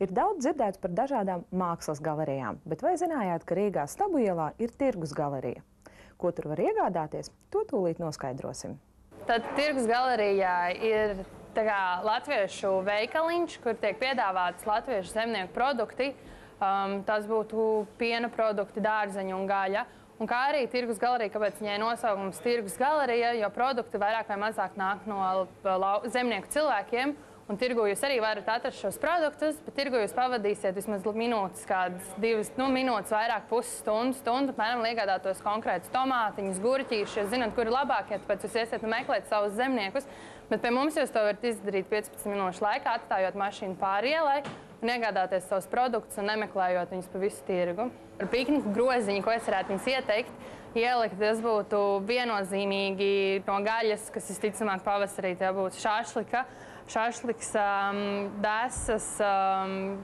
Ir daudz dzirdēts par dažādām mākslas galerijām, bet vai zinājāt, ka Rīgā Stabu ielā ir tirgus galerija? Ko tur var iegādāties, to tūlīt noskaidrosim. Tad tirgus galerijā ir latviešu veikaliņš, kur tiek piedāvāts latviešu zemnieku produkti. Tas būtu piena produkti, dārzeņi un gaļa. Un kā arī tirgus galerija, kāpēc viņai nosaukums tirgus galerija, jo produkti vairāk vai mazāk nāk no zemnieku cilvēkiem. Un tirgu jūs arī varat atrast šos produktus, bet tirgu jūs pavadīsiet vismaz minūtes, kādas 2 minūtes, vairāk pusstundu, apmēram iegādātos konkrētus tomātiņus, gurķīšus, jūs zināt, kur ir labākie, tāpēc jūs iesiet meklēt savus zemniekus. Bet pie mums jūs to varat izdarīt 15 minūšu laikā, atstājot mašīnu pāri ielai un iegādāties savus produktus un nemeklējot viņus pa visu tirgu. Ar pikniku groziņu, ko es varētu jums ieteikt, ielikt, tas būtu viennozīmīgi no gaļas, kas visticamāk pavasarī tie būtu šašliks, desas,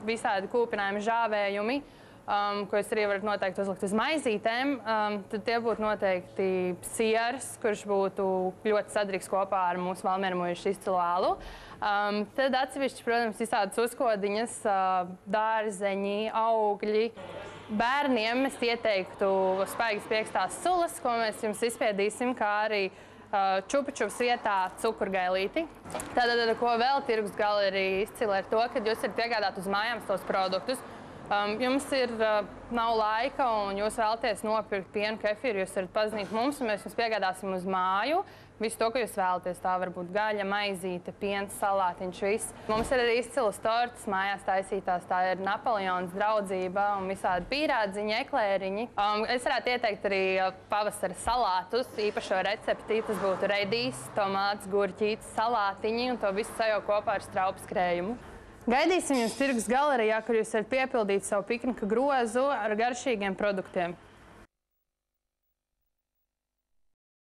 visādi kūpinājumi, žāvējumi, ko jūs arī varat noteikti uzlikt uz maizītēm. Tad tie būtu noteikti siers, kurš būtu ļoti sadrīgs kopā ar mūsu valmiermojušu izcilu alu. Tad atsevišķi, protams, visādas uzkodiņas, dārzeņi, augļi. Bērniem es ieteiktu spaigas piekstās sulas, ko mēs jums izspiedīsim, kā arī čupa-čupas vietā cukurgailīti. Tātad, ko vēl tirgus galerija izcila ir to, ka jūs varat piegādāt uz mājām tos produktus. Jums nav laika un jūs vēlaties nopirkt pienu, kefīru, jūs varat pazinīt mums un mēs jums piegādāsim uz māju visu to, ko jūs vēlaties. Tā var būt gaļa, maizīte, piens, salātiņš, viss. Mums ir arī izcilas tortas mājās taisītās, tā ir Napoleons draudzība un visādi pīrādziņi, eklēriņi. Es varētu ieteikt arī pavasara salātus, īpašo recepti, tas būtu redīs, tomāts, gurķītis, salātiņi un to visu sajaukt kopā ar straupas krējumu. Gaidīsim jūs tirgus galerijā, kur jūs varat piepildīt savu piknika grozu ar garšīgiem produktiem.